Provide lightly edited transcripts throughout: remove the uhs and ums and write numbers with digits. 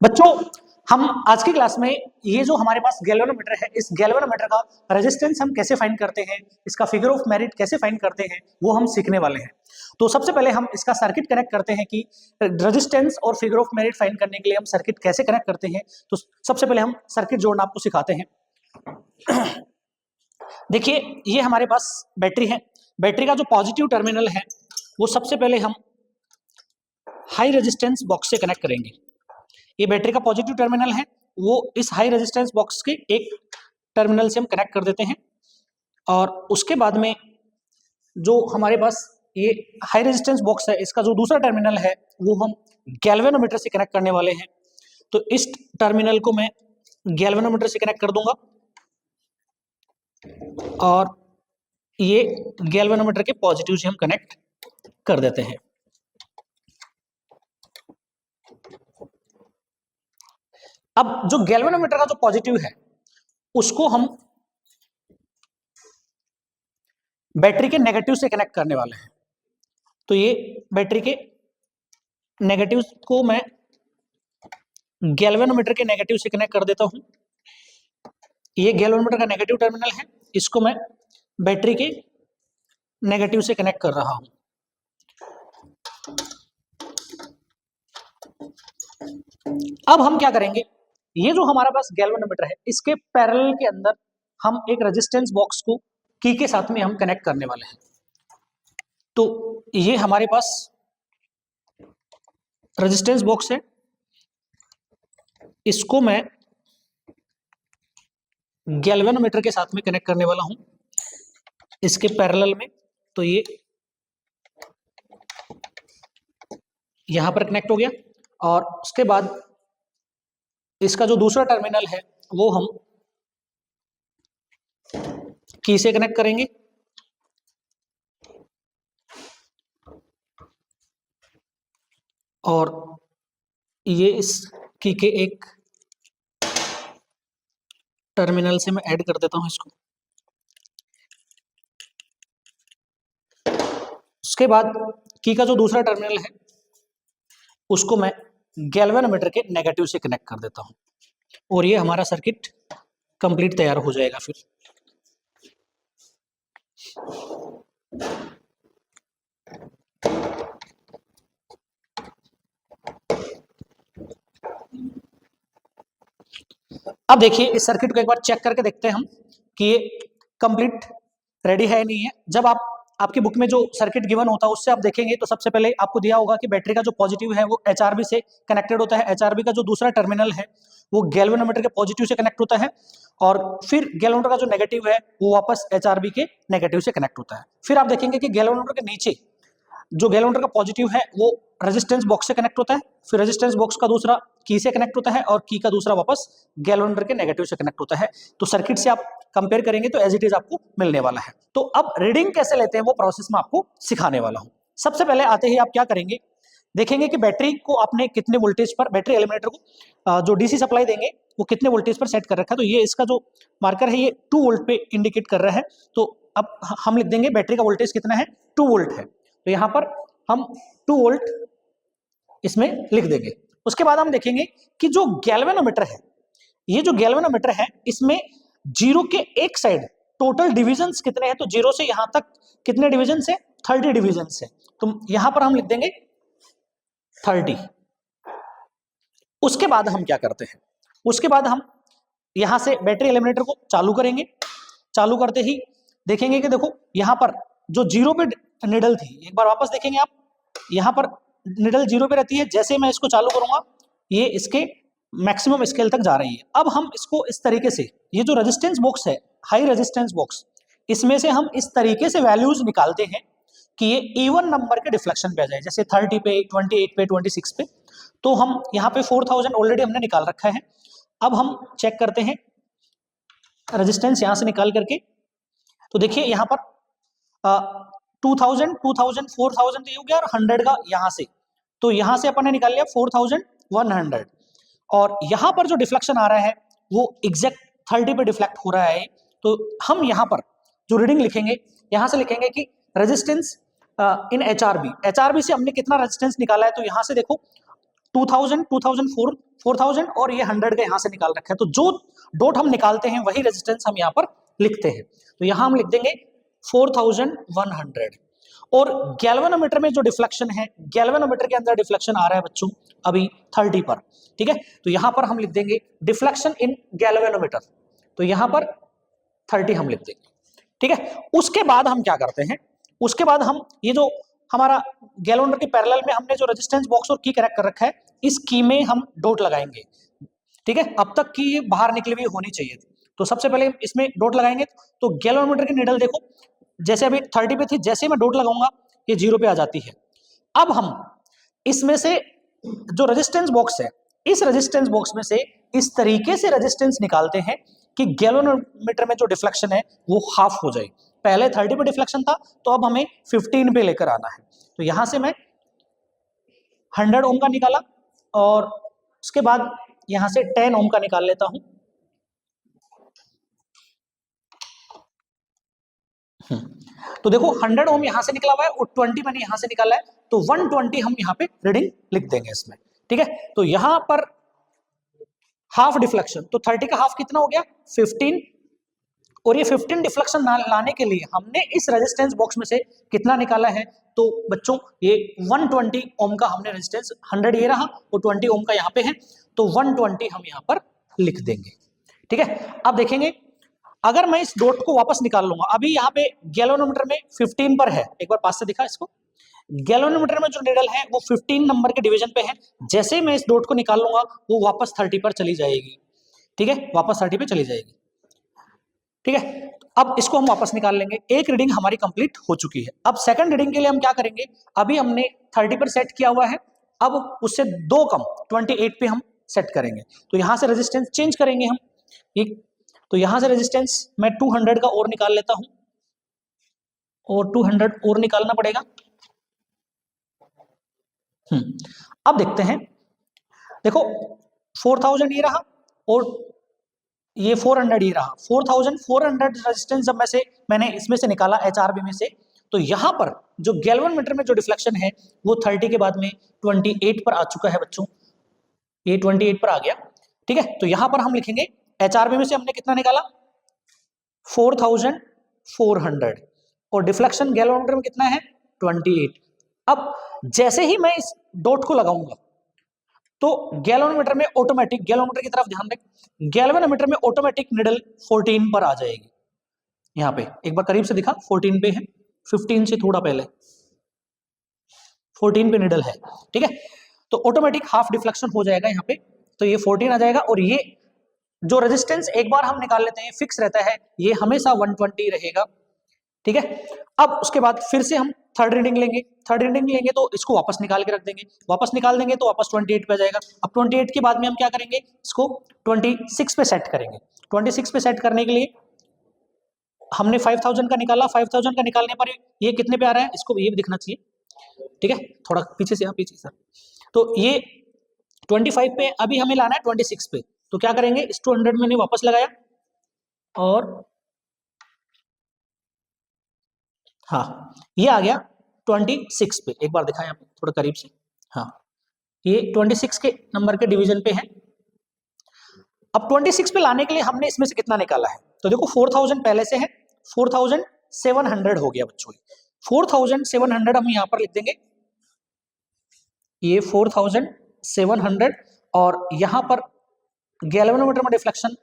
बच्चों, हम आज की क्लास में ये जो हमारे पास गैल्वेनोमीटर है, इस गैल्वेनोमीटर का रेजिस्टेंस हम कैसे फाइंड करते हैं, इसका फिगर ऑफ मेरिट कैसे फाइंड करते हैं, वो हम सीखने वाले हैं। तो सबसे पहले हम इसका सर्किट कनेक्ट करते हैं कि रेजिस्टेंस और फिगर ऑफ मेरिट फाइंड करने के लिए हम सर्किट कैसे कनेक्ट करते हैं। तो सबसे पहले हम सर्किट जोड़ना आपको सिखाते हैं। देखिए, ये हमारे पास बैटरी है। बैटरी का जो पॉजिटिव टर्मिनल है वो सबसे पहले हम हाई रेजिस्टेंस बॉक्स से कनेक्ट करेंगे। ये बैटरी का पॉजिटिव टर्मिनल है, वो इस हाई रेजिस्टेंस बॉक्स के एक टर्मिनल से हम कनेक्ट कर देते हैं। और उसके बाद में जो हमारे पास ये हाई रेजिस्टेंस बॉक्स है, इसका जो दूसरा टर्मिनल है वो हम गैल्वेनोमीटर से कनेक्ट करने वाले हैं। तो इस टर्मिनल को मैं गैल्वेनोमीटर से कनेक्ट कर दूंगा और ये गैल्वेनोमीटर के पॉजिटिव से हम कनेक्ट कर देते हैं। अब जो गैल्वेनोमीटर का जो पॉजिटिव है उसको हम बैटरी के नेगेटिव से कनेक्ट करने वाले हैं। तो ये बैटरी के नेगेटिव को मैं गैल्वेनोमीटर के नेगेटिव से कनेक्ट कर देता हूं। ये गैल्वेनोमीटर का नेगेटिव टर्मिनल है, इसको मैं बैटरी के नेगेटिव से कनेक्ट कर रहा हूं। अब हम क्या करेंगे, ये जो हमारा पास गैल्वेनोमीटर है इसके पैरेलल के अंदर हम एक रेजिस्टेंस बॉक्स को की के साथ में हम कनेक्ट करने वाले हैं। तो ये हमारे पास रेजिस्टेंस बॉक्स है, इसको मैं गैल्वेनोमीटर के साथ में कनेक्ट करने वाला हूं इसके पैरेलल में। तो ये यहां पर कनेक्ट हो गया और उसके बाद इसका जो दूसरा टर्मिनल है वो हम की से कनेक्ट करेंगे और ये इस की के एक टर्मिनल से मैं ऐड कर देता हूं इसको। उसके बाद की का जो दूसरा टर्मिनल है उसको मैं गैल्वेनोमीटर के नेगेटिव से कनेक्ट कर देता हूं और ये हमारा सर्किट कंप्लीट तैयार हो जाएगा। फिर अब देखिए, इस सर्किट को एक बार चेक करके देखते हैं हम कि ये कंप्लीट रेडी है नहीं है। जब आप आपकी बुक में जो सर्किट गिवन होता है उससे आप देखेंगे तो सबसे पहले आपको दिया होगा कि बैटरी का जो पॉजिटिव है वो एचआरबी से कनेक्टेड होता है। एचआरबी का जो दूसरा टर्मिनल है वो गैल्वेनोमीटर के पॉजिटिव से कनेक्ट होता है और फिर गैल्वेनोमीटर का जो नेगेटिव है वो वापस एचआरबी के नेगेटिव से कनेक्ट होता है। फिर आप देखेंगे कि गैल्वेनोमीटर के नीचे जो गैल्वेनोमीटर का पॉजिटिव है वो रेजिस्टेंस बॉक्स से कनेक्ट होता है, फिर रेजिस्टेंस बॉक्स का दूसरा की से कनेक्ट होता है और की का दूसरा वापस गैल्वेनोमीटर के नेगेटिव से कनेक्ट होता है। तो सर्किट से आप कंपेयर करेंगे तो एज इट इज आपको मिलने वाला है। तो अब रीडिंग कैसे लेते हैं वो प्रोसेस में आपको सिखाने वाला हूं। सबसे पहले आते ही आप क्या करेंगे, देखेंगे कि बैटरी को आपने कितने वोल्टेज पर, बैटरी एलिमिनेटर को जो डीसी सप्लाई देंगे वो कितने वोल्टेज पर सेट कर रखा है। तो ये इसका जो मार्कर है ये 2 वोल्ट पे इंडिकेट कर रहा है। तो अब हम लिख देंगे बैटरी का वोल्टेज कितना है, 2 वोल्ट है। तो यहाँ पर हम 2 वोल्ट इसमें लिख देंगे। उसके बाद हम देखेंगे कि जो गैल्वेनोमीटर है, ये जो गैल्वेनोमीटर है इसमें जीरो के एक साइड टोटल डिविजन्स कितने हैं। तो जीरो से यहां तक कितने डिवीजन है, 30 डिवीजन है। तो यहां पर हम लिख देंगे 30। उसके बाद हम क्या करते हैं, उसके बाद हम यहां से बैटरी एलिमिनेटर को चालू करेंगे। चालू करते ही देखेंगे कि देखो यहां पर जो जीरो पे निडल थी, एक बार वापस देखेंगे आप, यहां पर निडल जीरो पे रहती है। जैसे मैं इसको चालू करूंगा ये इसके मैक्सिमम स्केल तक जा रही है। अब हम इसको इस तरीके से, ये जो रेजिस्टेंस बॉक्स है, हाई रेजिस्टेंस बॉक्स, इसमें से हम इस तरीके से वैल्यूज निकालते हैं कि ये इवन नंबर के डिफ्लेक्शन पे आ जाए, जैसे 30 पे, 28 पे, 26 पे। तो हम यहाँ पे 4000 ऑलरेडी हमने निकाल रखा है। अब हम चेक करते हैं रेजिस्टेंस यहां से निकाल करके। तो देखिए यहाँ पर 2000, 2000, 4000 तो ये हो गया और 100 का यहां से, तो यहां से अपन ने निकाल लिया 4100 और यहां पर जो डिफ्लेक्शन आ रहा है वो एग्जैक्ट 30 पे डिफ्लेक्ट हो रहा है। तो हम यहां पर जो रीडिंग लिखेंगे, यहां से लिखेंगे कि रेजिस्टेंस इन एचआरबी, एचआरबी से हमने कितना रेजिस्टेंस निकाला है। तो यहां से देखो 2000, 2004, 4000 और ये 100 का यहाँ से निकाल रखा है। तो जो डॉट हम निकालते हैं वही रेजिस्टेंस हम यहाँ पर लिखते हैं। तो यहाँ हम लिख देंगे 4100। और गैल्वेनोमीटर में जो डिफ्लेक्शन है, गैल्वेनोमीटर के अंदर डिफ्लेक्शन आ रहा है बच्चों अभी 30 पर, ठीक है। तो यहाँ पर हम लिख देंगे डिफ्लेक्शन इन गैल्वेनोमीटर, तो यहाँ पर 30 हम लिख देंगे, ठीक है। उसके बाद हम क्या करते हैं, उसके बाद हम ये जो हमारा गैल्वेनोमीटर के पैरेलल में हमने जो रेजिस्टेंस बॉक्स और की कनेक्ट कर रखा है, इस की में हम डॉट लगाएंगे, ठीक है। अब तक की ये बाहर निकली हुई होनी चाहिए। तो सबसे पहले इसमें डॉट लगाएंगे। तो गैल्वेनोमीटर की नीडल देखो, जैसे अभी 30 पे थी, जैसे मैं डॉट लगाऊंगा ये 0 पे आ जाती है। अब हम इसमें से जो रेजिस्टेंस बॉक्स है, इस रेजिस्टेंस बॉक्स में से इस तरीके से रेजिस्टेंस निकालते हैं कि गैल्वेनोमीटर में जो डिफ्लेक्शन है वो हाफ हो जाए। पहले 30 पे डिफ्लेक्शन था, तो अब हमें 15 पे लेकर आना है। तो यहां से मैं 100 ओम का निकाला और उसके बाद यहां से 10 ओम का निकाल लेता हूं। तो देखो 100 ओम यहां से निकला हुआ है और 20 मैंने यहां से निकाला है, तो 120 हम यहां पे रीडिंग लिख देंगे इसमें, ठीक है। तो यहां पर हाफ डिफ्लेक्शन, तो 30 का हाफ कितना हो गया 15, और ये 15 डिफ्लेक्शन लाने के लिए हमने इस रेजिस्टेंस बॉक्स में से कितना निकाला है, तो बच्चों ये 120 ओम का हमने रेजिस्टेंस, 100 ये रहा और 20 ओम का यहाँ पे है, तो 120 हम यहाँ पर लिख देंगे, ठीक है। अब देखेंगे अगर मैं इस डॉट को वापस निकाल लूंगा, अभी यहाँ पे गैल्वेनोमीटर में 15 पर है, एक बार पास से दिखा इसको, गैल्वेनोमीटर में जो नीडल है वो 15 नंबर के डिवीजन पे है। जैसे मैं इस डॉट को निकाल लूंगा वो वापस 30 पर चली जाएगी, ठीक है, वापस 30 पे चली जाएगी, ठीक है। अब इसको हम वापस निकाल लेंगे। एक रीडिंग हमारी कंप्लीट हो चुकी है। अब सेकंड रीडिंग के लिए हम क्या करेंगे, अभी हमने 30 पर सेट किया हुआ है, अब उससे 2 कम 28 पे हम सेट करेंगे। तो यहां से रेजिस्टेंस चेंज करेंगे हम, एक तो यहां से रेजिस्टेंस मैं 200 का और निकाल लेता हूं, और 200 और निकालना पड़ेगा। अब देखते हैं, देखो 4000 ये रहा और ये 400 ही रहा। 4400 रेजिस्टेंस जब मैंने इसमें से निकाला HRB में से, तो यहां पर जो गैल्वेनोमीटर में जो डिफ्लेक्शन है वो 30 के बाद में 28 पर आ चुका है बच्चों, ये 28 पर आ गया, ठीक है। तो यहां पर हम लिखेंगे HRB में से हमने कितना निकाला 4400 और डिफ्लेक्शन गैल्वेनोमीटर में कितना है 28। अब जैसे ही मैं इस डॉट को लगाऊंगा तो गैल्वेनोमीटर में ऑटोमेटिक, गैल्वेनोमीटर की तरफ ध्यान दें, गैल्वेनोमीटर में ऑटोमेटिक निडल 14 पर आ जाएगी। यहां पे एक बार करीब से दिखा, 14 पे है, 15 से थोड़ा पहले 14 पे निडल है, ठीक है। तो ऑटोमेटिक हाफ डिफ्लेक्शन हो जाएगा यहाँ पे, तो ये 14 आ जाएगा। और ये जो रेजिस्टेंस एक बार हम निकाल लेते हैं फिक्स रहता है, ये हमेशा 120 रहेगा, ठीक है। अब उसके बाद फिर से हम थर्ड रीडिंग लेंगे, थर्ड रीडिंग लेंगे तो इसको वापस निकाल के रख देंगे, वापस निकाल देंगे तो वापस 28 पे आ जाएगा। अब 28 के बाद में हम क्या करेंगे, इसको 26 पे सेट करेंगे। 26 पे सेट करने के लिए हमने 5000 का निकाला, 5000 का निकालने पर ये कितने पे आ रहा है, इसको ये भी दिखना चाहिए, ठीक है, थोड़ा पीछे से, पीछे सर। तो ये 25 पे अभी हमें लाना है 26 पे, तो क्या करेंगे, इस 200 मैंने वापस लगाया और हाँ ये आ गया 26 पे, एक बार दिखाएं यहाँ पे थोड़ा करीब से, हाँ ये 26 के नंबर के डिवीजन पे है। अब 26 पे लाने के लिए हमने इसमें से कितना निकाला है, तो देखो 4000 पहले से है, 4700 हो गया बच्चों। 4700 हम यहाँ पर लिख देंगे, ये 4700 और यहाँ पर गैल्वेनोमीटर में डिफ्लेक्शन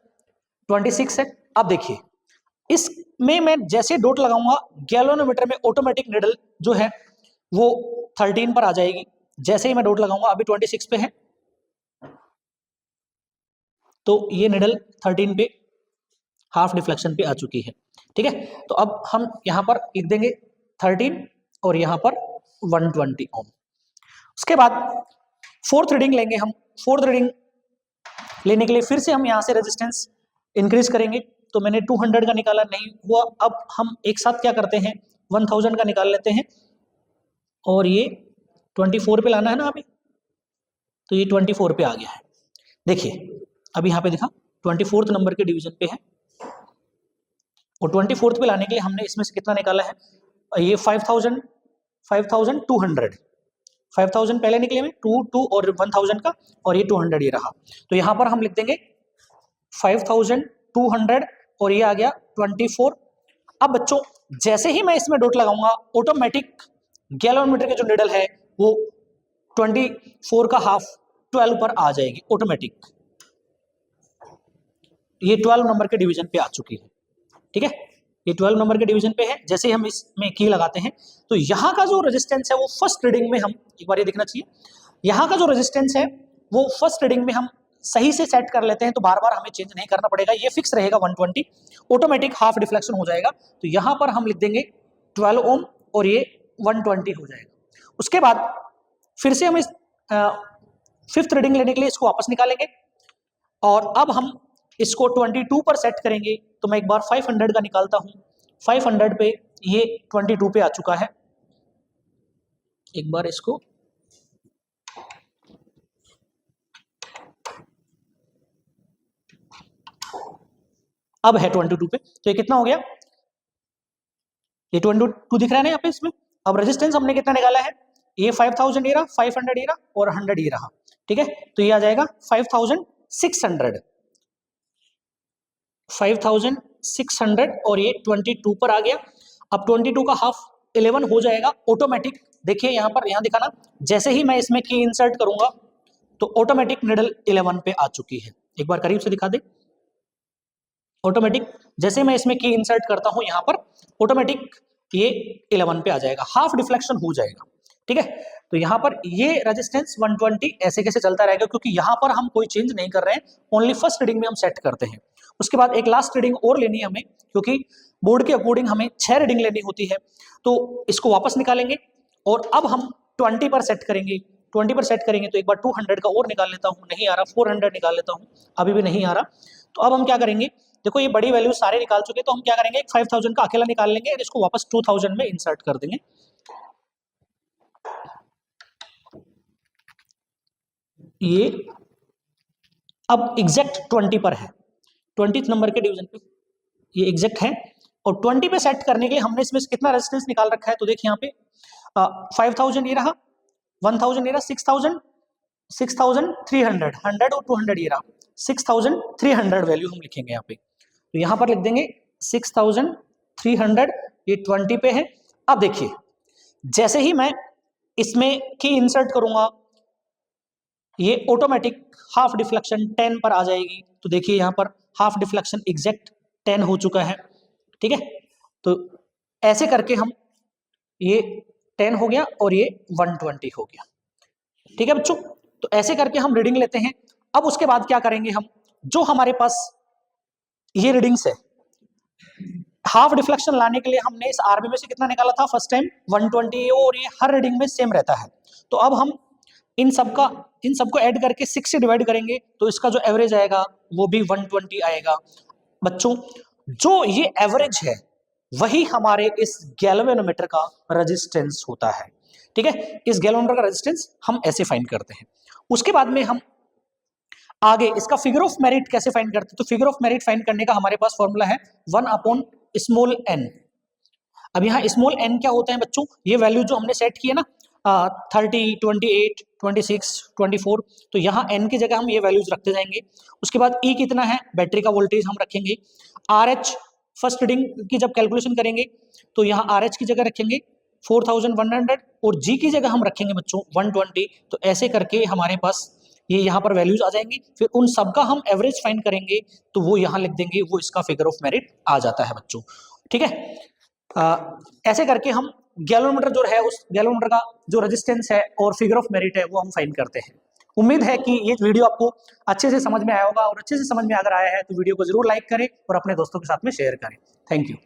26 है। अब देखिए इसमें मैं जैसे डॉट लगाऊंगा गैल्वेनोमीटर में ऑटोमेटिक निडल जो है वो 13 पर आ जाएगी। जैसे ही मैं डॉट लगाऊंगा, अभी 26 पे है, तो ये निडल 13 पे हाफ डिफ्लेक्शन पे आ चुकी है, ठीक है। तो अब हम यहाँ पर लिख देंगे 13 और यहाँ पर 120 ओम। उसके बाद फोर्थ रीडिंग लेंगे हम। फोर्थ रीडिंग लेने के लिए फिर से हम यहाँ से रेजिस्टेंस इंक्रीज करेंगे। तो मैंने 200 का निकाला, नहीं हुआ, अब हम एक साथ क्या करते हैं 1000 का निकाल लेते हैं और ये 24 पे लाना है ना अभी, तो ये 24 पे आ गया है। देखिए अभी यहाँ पे दिखा 24th नंबर के डिवीजन पे है और 24th पे लाने के लिए हमने इसमें से कितना निकाला है, ये 5200 5000 पहले निकले में 2 और 1000 का, और ये 200 ये रहा। तो यहाँ पर हम लिख देंगे 5200 और ये आ गया 24। अब बच्चों जैसे ही मैं इसमें डॉट लगाऊंगा ऑटोमेटिक गैलोमीटर की जो निडल है वो 24 का हाफ 12 पर आ जाएगी ऑटोमेटिक। ये 12 नंबर के डिवीजन पे आ चुकी है, ठीक है, ये 12 नंबर के डिवीजन पे है। जैसे ही हम इसमें की लगाते हैं तो यहाँ का जो रेजिस्टेंस है वो फर्स्ट रीडिंग में हम एक बार ये देखना चाहिए, यहाँ का जो रेजिस्टेंस है वो फर्स्ट रीडिंग में हम सही से सेट कर लेते हैं तो बार बार हमें चेंज नहीं करना पड़ेगा, ये फिक्स रहेगा 120, ऑटोमेटिक हाफ डिफ्लेक्शन हो जाएगा। तो यहाँ पर हम लिख देंगे 12 ओम और ये 120 हो जाएगा। उसके बाद फिर से हम इस फिफ्थ रीडिंग लेने के लिए इसको वापस निकालेंगे और अब हम इसको 22 पर सेट करेंगे। तो मैं एक बार 500 का निकालता हूं, 500 पे ये 22 पे आ चुका है। एक बार इसको अब है 22 पे, तो ये कितना हो गया, ये 22 दिख रहा है ना यहाँ पे इसमें। अब रेजिस्टेंस हमने कितना निकाला है, ये 5000 ये रहा, 500 ये रहा और 100 ये रहा, ठीक है। तो ये आ जाएगा 5600 और ये 22 पर आ गया। अब 22 का हाफ 11 हो जाएगा ऑटोमेटिक। देखिए यहाँ पर, यहाँ दिखाना, जैसे ही मैं इसमें की इंसर्ट करूंगा तो ऑटोमेटिक निडल 11 पे आ चुकी है। एक बार करीब से दिखा दे, ऑटोमेटिक जैसे मैं इसमें की इंसर्ट करता हूं यहाँ पर ऑटोमेटिक ये 11 पे आ जाएगा, हाफ डिफ्लेक्शन हो जाएगा, ठीक है। तो यहाँ पर ये रेजिस्टेंस 120 ऐसे कैसे चलता रहेगा, क्योंकि यहाँ पर हम कोई चेंज नहीं कर रहे हैं, ओनली फर्स्ट रीडिंग में हम सेट करते हैं। उसके बाद एक लास्ट रीडिंग और लेनी है हमें, क्योंकि बोर्ड के अकॉर्डिंग हमें 6 रीडिंग लेनी होती है। तो इसको वापस निकालेंगे और अब हम 20 पर सेट करेंगे। 20 पर सेट करेंगे तो एक बार 200 का और निकाल लेता हूँ, नहीं आ रहा, 400 निकाल लेता हूँ, अभी भी नहीं आ रहा। तो अब हम क्या करेंगे, देखो ये बड़ी वैल्यू सारे निकाल चुके, तो हम क्या करेंगे 5000 का अकेला निकाल लेंगे और इसको वापस 2000 में इंसर्ट कर देंगे। ये अब एग्जैक्ट 20 पर है, 20th नंबर के डिवीजन पे ये एग्जैक्ट है। और 20 पे सेट करने के लिए हमने इसमें कितना रेजिस्टेंस निकाल रखा है, तो देखिए यहाँ पे 5000 ये रहा, 1000 ये रहा, 6300, 100 और 200 ये रहा, 6300 वैल्यू हम लिखेंगे यहाँ पे। तो यहाँ पर लिख देंगे 6300, ये 20 पे है। अब देखिए जैसे ही मैं इसमें की इंसर्ट करूंगा ये ऑटोमेटिक हाफ डिफ्लेक्शन 10 पर आ जाएगी। तो देखिए यहाँ पर हाफ डिफ्लेक्शन एग्जैक्ट 10 हो चुका है, ठीक है। तो ऐसे करके हम, ये 10 हो गया और ये 120 हो गया, ठीक है बच्चों। तो ऐसे करके हम रीडिंग लेते हैं। अब उसके बाद क्या करेंगे हम, जो हमारे पास ये रीडिंग्स है, हाफ डिफ्लेक्शन लाने के लिए हमने इस आरबी में से कितना निकाला था फर्स्ट टाइम 120, और ये हर रीडिंग में सेम रहता है। तो अब हम इन सबको ऐड करके 6 से डिवाइड करेंगे तो इसका जो एवरेज आएगा वो भी 120 आएगा। बच्चों जो ये एवरेज है वही हमारे इस गैल्वेनोमीटर का रेजिस्टेंस होता है, ठीक है। इस गैल्वेनोमीटर का रेजिस्टेंस हम ऐसे फाइंड करते हैं। उसके बाद में हम आगे इसका फिगर ऑफ मेरिट कैसे फाइंड करते हैं, तो फिगर ऑफ मेरिट फाइंड करने का हमारे पास फॉर्मूला है 1/n। अब यहाँ स्मॉल n क्या होता है बच्चों, ये वैल्यू जो हमने सेट की है ना 30, 28, 26, 24, तो यहाँ n की जगह हम ये वैल्यूज रखते जाएंगे। उसके बाद E कितना है, बैटरी का वोल्टेज हम रखेंगे। RH फर्स्ट रीडिंग की जब कैलकुलेशन करेंगे तो यहाँ RH की जगह रखेंगे 4100 और G की जगह हम रखेंगे बच्चों 120। तो ऐसे करके हमारे पास ये यहाँ पर वैल्यूज आ जाएंगी। फिर उन सबका हम एवरेज फाइंड करेंगे तो वो यहाँ लिख देंगे, वो इसका फिगर ऑफ मेरिट आ जाता है बच्चों, ठीक है। ऐसे करके हम गैल्वेनोमीटर जो है उस गैल्वेनोमीटर का जो रेजिस्टेंस है और फिगर ऑफ मेरिट है वो हम फाइंड करते हैं। उम्मीद है कि ये वीडियो आपको अच्छे से समझ में आया होगा, और अच्छे से समझ में अगर आया है तो वीडियो को जरूर लाइक करें और अपने दोस्तों के साथ में शेयर करें। Thank you.